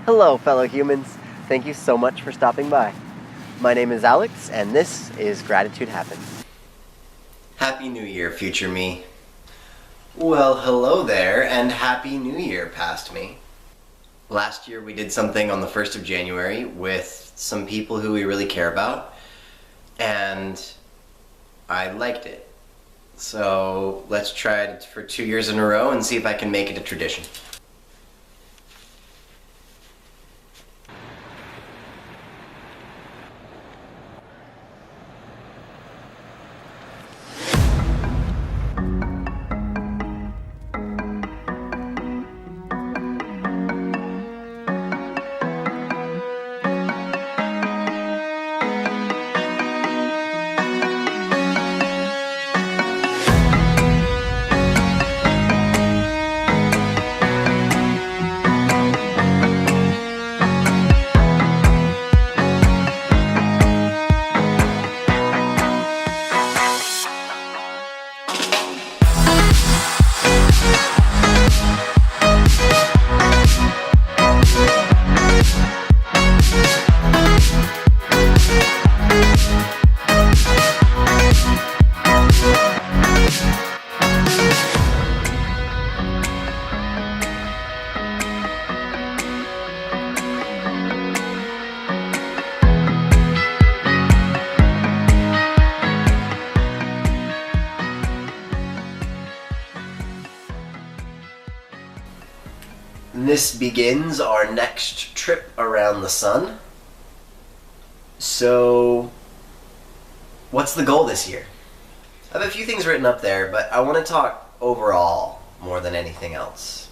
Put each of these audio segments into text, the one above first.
Hello, fellow humans. Thank you so much for stopping by. My name is Alex, and this is Gratitude Happens. Happy New Year, future me. Well, hello there, and Happy New Year, past me. Last year we did something on the 1st of January with some people who we really care about, and I liked it. So let's try it for 2 years in a row and see if I can make it a tradition. This begins our next trip around the sun. So, what's the goal this year? I have a few things written up there, but I want to talk overall more than anything else.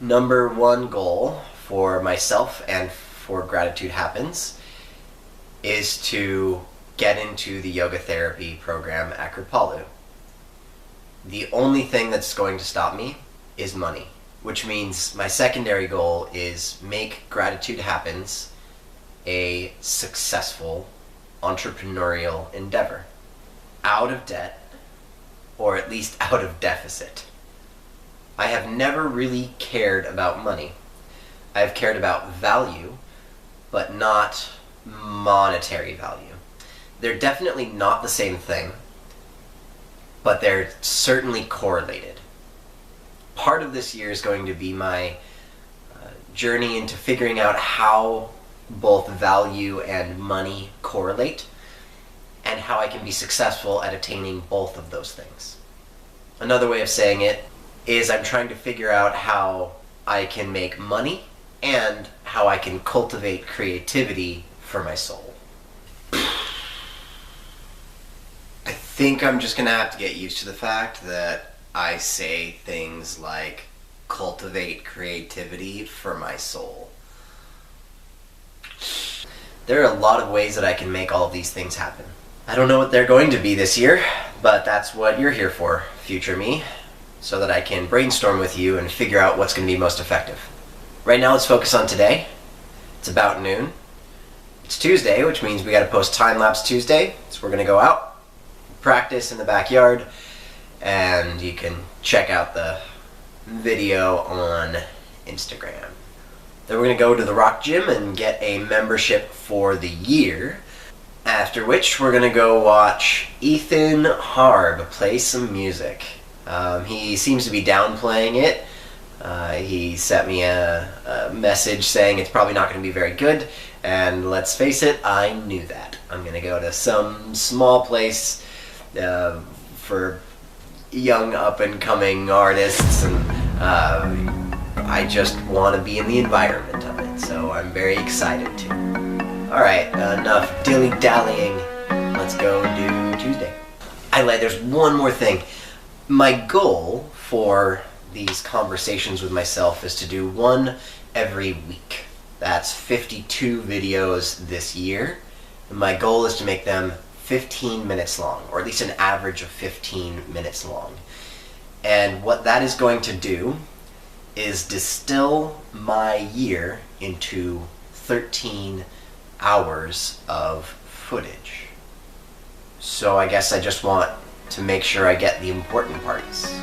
Number one goal for myself and for Gratitude Happens is to get into the yoga therapy program at Kripalu. The only thing that's going to stop me is money. Which means my secondary goal is make Gratitude Happens a successful entrepreneurial endeavor. Out of debt, or at least out of deficit. I have never really cared about money. I have cared about value, but not monetary value. They're definitely not the same thing, but they're certainly correlated. Part of this year is going to be my journey into figuring out how both value and money correlate and how I can be successful at attaining both of those things. Another way of saying it is I'm trying to figure out how I can make money and how I can cultivate creativity for my soul. I think I'm just going to have to get used to the fact that I say things like, cultivate creativity for my soul. There are a lot of ways that I can make all of these things happen. I don't know what they're going to be this year, but that's what you're here for, future me, so that I can brainstorm with you and figure out what's going to be most effective. Right now, let's focus on today. It's about noon. It's Tuesday, which means we got to post Time-Lapse Tuesday, so we're going to go out, practice in the backyard, and you can check out the video on Instagram. Then we're going to go to the rock gym and get a membership for the year, after which we're going to go watch Ethan Harb play some music. He seems to be downplaying it. He sent me a message saying it's probably not going to be very good, and let's face it, I knew that. I'm going to go to some small place for young up-and-coming artists, and I just want to be in the environment of it, so I'm very excited to. Alright, enough dilly-dallying. Let's go do Tuesday. I lied, there's one more thing. My goal for these conversations with myself is to do one every week. That's 52 videos this year. And my goal is to make them 15 minutes long, or at least an average of 15 minutes long. And what that is going to do is distill my year into 13 hours of footage. So I guess I just want to make sure I get the important parts.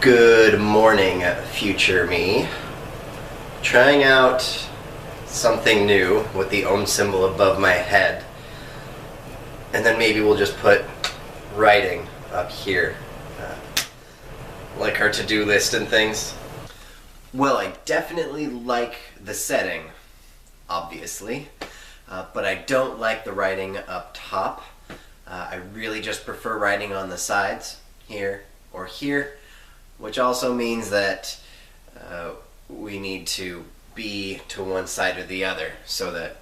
Good morning, future me. Trying out something new with the ohm symbol above my head. And then maybe we'll just put writing up here. Like our to-do list and things. Well, I definitely like the setting, obviously. But I don't like the writing up top. I really just prefer writing on the sides, here or here. Which also means that we need to be to one side or the other so that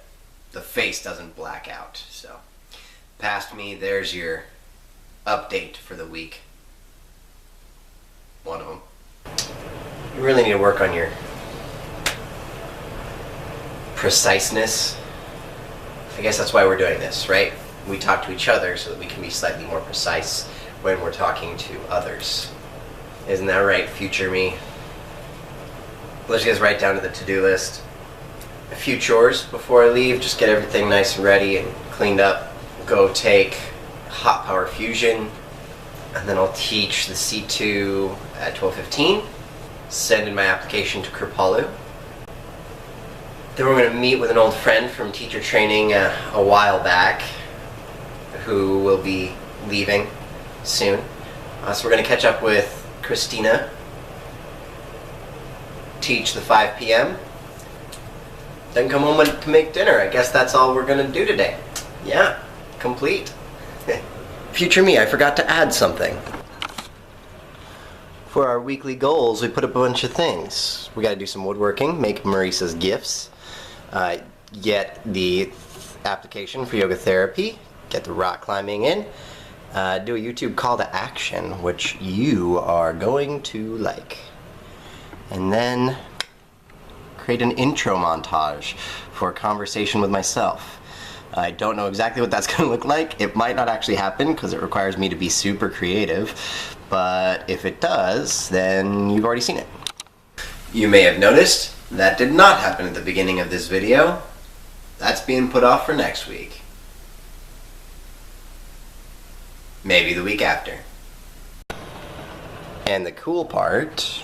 the face doesn't black out. So, past me, there's your update for the week. One of them. You really need to work on your preciseness. I guess that's why we're doing this, right? We talk to each other so that we can be slightly more precise when we're talking to others. Isn't that right, future me? Let's just right down to the to-do list. A few chores before I leave, just get everything nice and ready and cleaned up. Go take hot power fusion, and then I'll teach the C2 at 12:15. Send in my application to Kripalu. Then we're going to meet with an old friend from teacher training a while back, who will be leaving soon. So we're going to catch up with Christina, teach the 5 p.m., then come home to make dinner. I guess that's all we're gonna do today. Yeah, complete. Future me, I forgot to add something. For our weekly goals, we put up a bunch of things. We gotta do some woodworking, make Maresa's gifts, get the application for yoga therapy, get the rock climbing in, do a YouTube call to action, which you are going to like. And then create an intro montage for a conversation with myself. I don't know exactly what that's going to look like. It might not actually happen because it requires me to be super creative, but if it does, then you've already seen it. You may have noticed that did not happen at the beginning of this video. That's being put off for next week. Maybe the week after. And the cool part,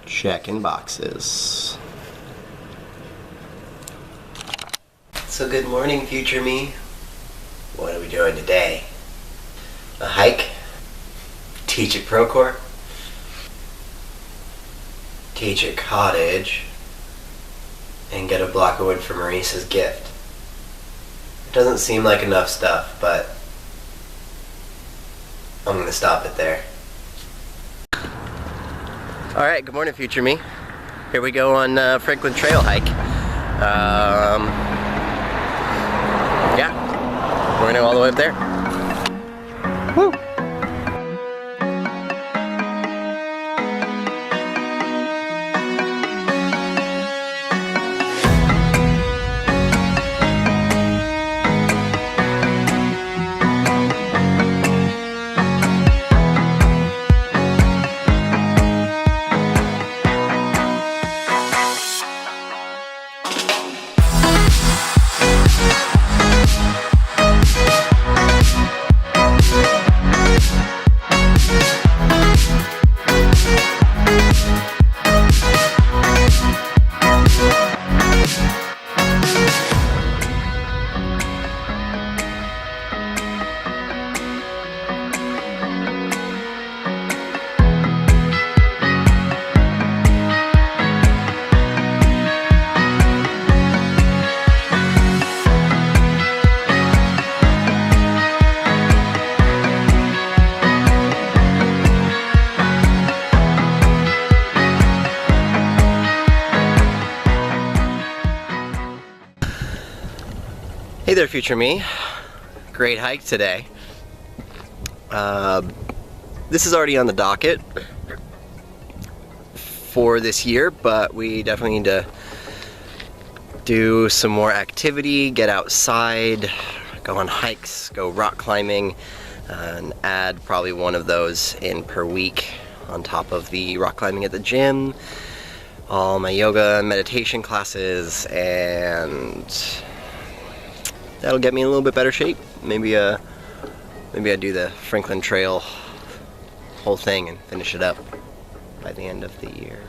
checking boxes. So good morning, future me. What are we doing today? A hike? Teach at Procore? Teach at Cottage? And get a block of wood for Maresa's gift. Doesn't seem like enough stuff, but I'm gonna stop it there. Alright, good morning, future me. Here we go on Franklin Trail hike. Yeah, we're gonna go all the way up there. Woo! Hey there, future me. Great hike today. This is already on the docket for this year, but we definitely need to do some more activity, get outside, go on hikes, go rock climbing, and add probably one of those in per week on top of the rock climbing at the gym, all my yoga and meditation classes, and that'll get me in a little bit better shape. Maybe I do the Franklin Trail whole thing and finish it up by the end of the year.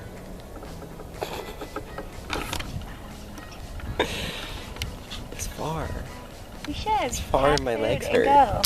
It's far. We should. It's far, my legs hurt. Go.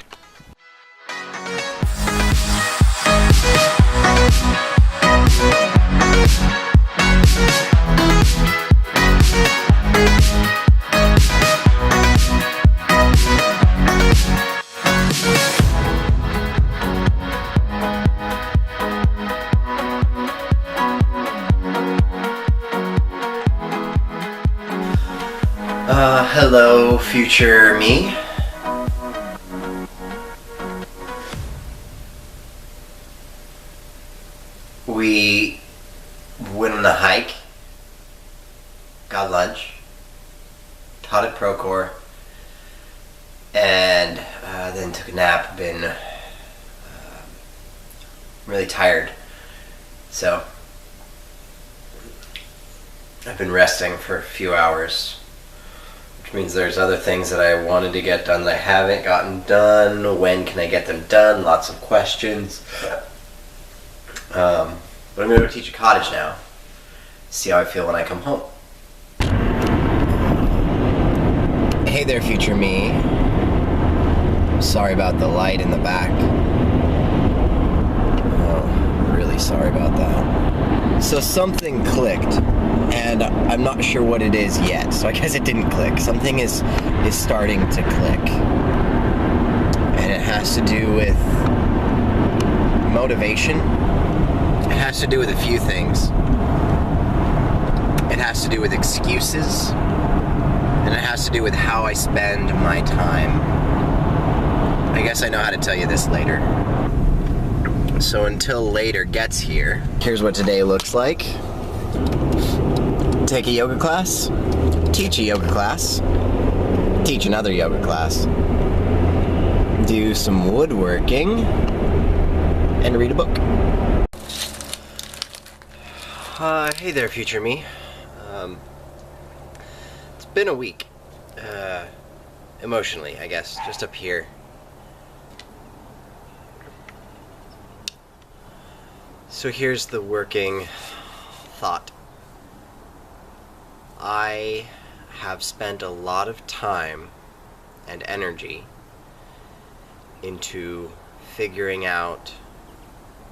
Hello, future me. We went on a hike, got lunch, taught at Procore, and then took a nap. Been really tired, so I've been resting for a few hours. Which means there's other things that I wanted to get done that I haven't gotten done. When can I get them done? Lots of questions. But I'm going to go teach a cottage now. See how I feel when I come home. Hey there, future me. Sorry about the light in the back. Oh, really sorry about that. So something clicked, and I'm not sure what it is yet, so I guess it didn't click. Something is starting to click. And it has to do with motivation. It has to do with a few things. It has to do with excuses. And it has to do with how I spend my time. I guess I know how to tell you this later. So until later gets here, here's what today looks like. Take a yoga class, teach a yoga class, teach another yoga class, do some woodworking, and read a book. Hey there, future me. It's been a week. Emotionally, I guess, just up here. So here's the working thought. I have spent a lot of time and energy into figuring out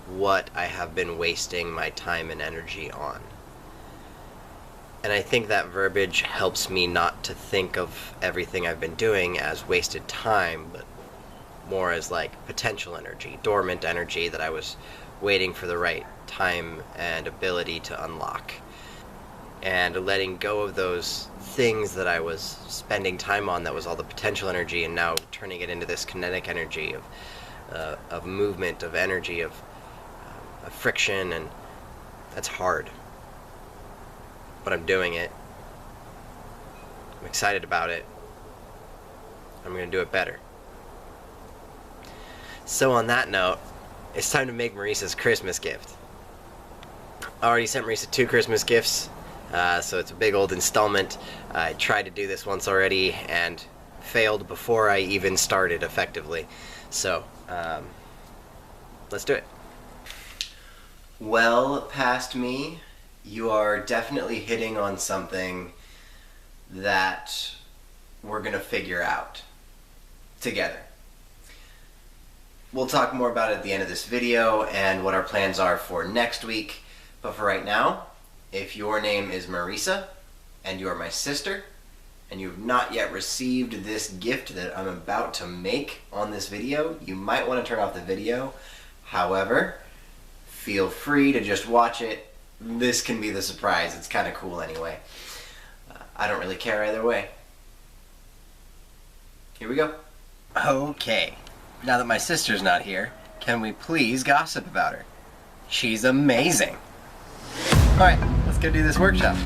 what I have been wasting my time and energy on. And I think that verbiage helps me not to think of everything I've been doing as wasted time, but more as like potential energy, dormant energy that I was waiting for the right time and ability to unlock. And letting go of those things that I was spending time on that was all the potential energy, and now turning it into this kinetic energy of movement, of energy, of friction, and that's hard. But I'm doing it. I'm excited about it. I'm going to do it better. So on that note, it's time to make Maresa's Christmas gift. I already sent Maresa 2 Christmas gifts, so it's a big old installment. I tried to do this once already and failed before I even started effectively. So, let's do it. Well, past me, you are definitely hitting on something that we're going to figure out together. We'll talk more about it at the end of this video and what our plans are for next week. But for right now, if your name is Maresa and you are my sister and you have not yet received this gift that I'm about to make on this video, you might want to turn off the video. However, feel free to just watch it. This can be the surprise. It's kind of cool anyway. I don't really care either way. Here we go. Okay. Now that my sister's not here, can we please gossip about her? She's amazing. Alright, let's go do this workshop.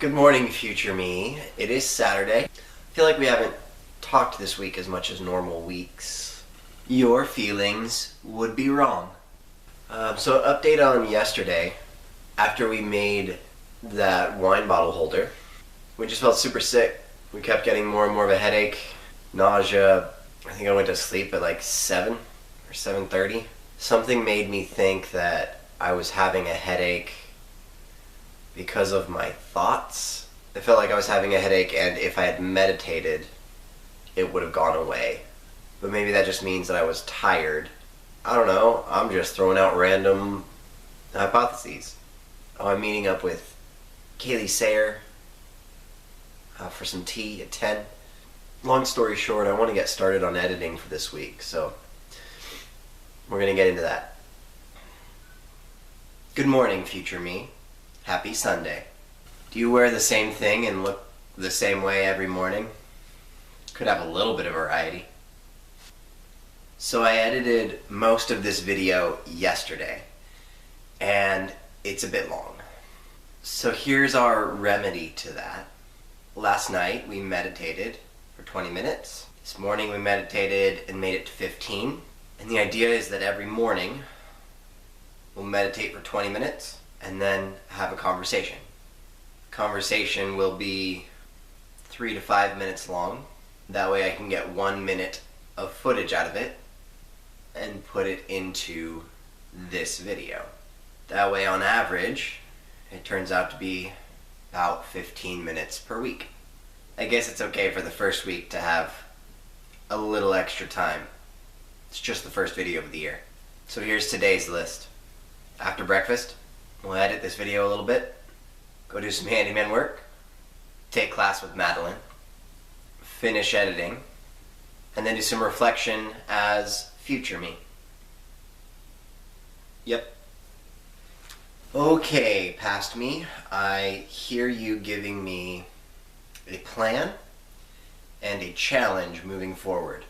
Good morning, future me. It is Saturday. I feel like we haven't talked this week as much as normal weeks. Your feelings would be wrong. So update on yesterday. After we made that wine bottle holder, we just felt super sick. We kept getting more and more of a headache, nausea. I think I went to sleep at like 7 or 7:30. Something made me think that I was having a headache because of my thoughts. It felt like I was having a headache, and if I had meditated, it would have gone away. But maybe that just means that I was tired. I don't know. I'm just throwing out random hypotheses. Oh, I'm meeting up with Kaylee Sayer for some tea at 10. Long story short, I want to get started on editing for this week, so we're going to get into that. Good morning, future me. Happy Sunday. Do you wear the same thing and look the same way every morning? Could have a little bit of variety. So I edited most of this video yesterday, and it's a bit long. So here's our remedy to that. Last night we meditated for 20 minutes. This morning we meditated and made it to 15. And the idea is that every morning we'll meditate for 20 minutes and then have a conversation. Conversation will be 3 to 5 minutes long. That way I can get 1 minute of footage out of it and put it into this video. That way, on average, it turns out to be about 15 minutes per week. I guess it's okay for the first week to have a little extra time. It's just the first video of the year. So here's today's list. After breakfast, we'll edit this video a little bit, go do some handyman work, take class with Madeline, finish editing, and then do some reflection as future me. Yep. Okay, past me, I hear you giving me a plan and a challenge moving forward.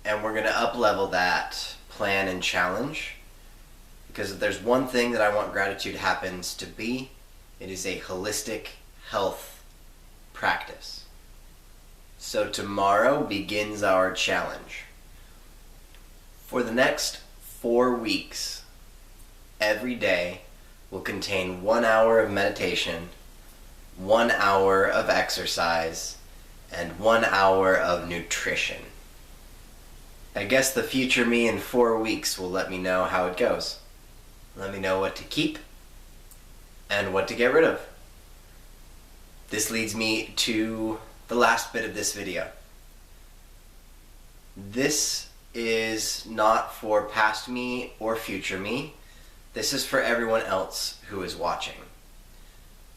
And we're going to up-level that plan and challenge, because if there's one thing that I want Gratitude Happens to be, it is a holistic health practice. So tomorrow begins our challenge. For the next 4 weeks, every day will contain 1 hour of meditation, 1 hour of exercise, and 1 hour of nutrition. I guess the future me in 4 weeks will let me know how it goes. Let me know what to keep and what to get rid of. This leads me to the last bit of this video. This is not for past me or future me. This is for everyone else who is watching.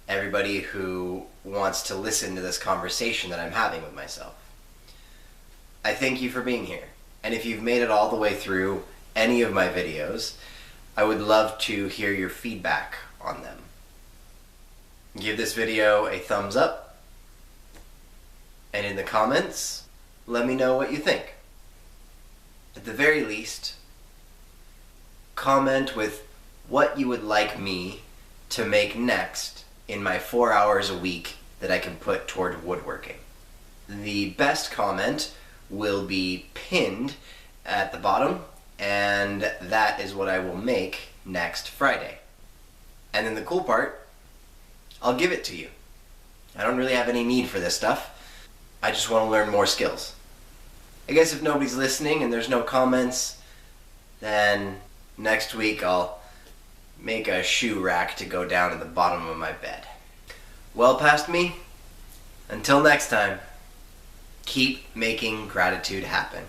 Everybody who wants to listen to this conversation that I'm having with myself. I thank you for being here. And if you've made it all the way through any of my videos, I would love to hear your feedback on them. Give this video a thumbs up, and in the comments, let me know what you think. At the very least, comment with what you would like me to make next in my 4 hours a week that I can put toward woodworking. The best comment will be pinned at the bottom, and that is what I will make next Friday. And then the cool part, I'll give it to you. I don't really have any need for this stuff. I just want to learn more skills. I guess if nobody's listening and there's no comments, then next week I'll make a shoe rack to go down in the bottom of my bed. Well, past me, until next time, keep making gratitude happen.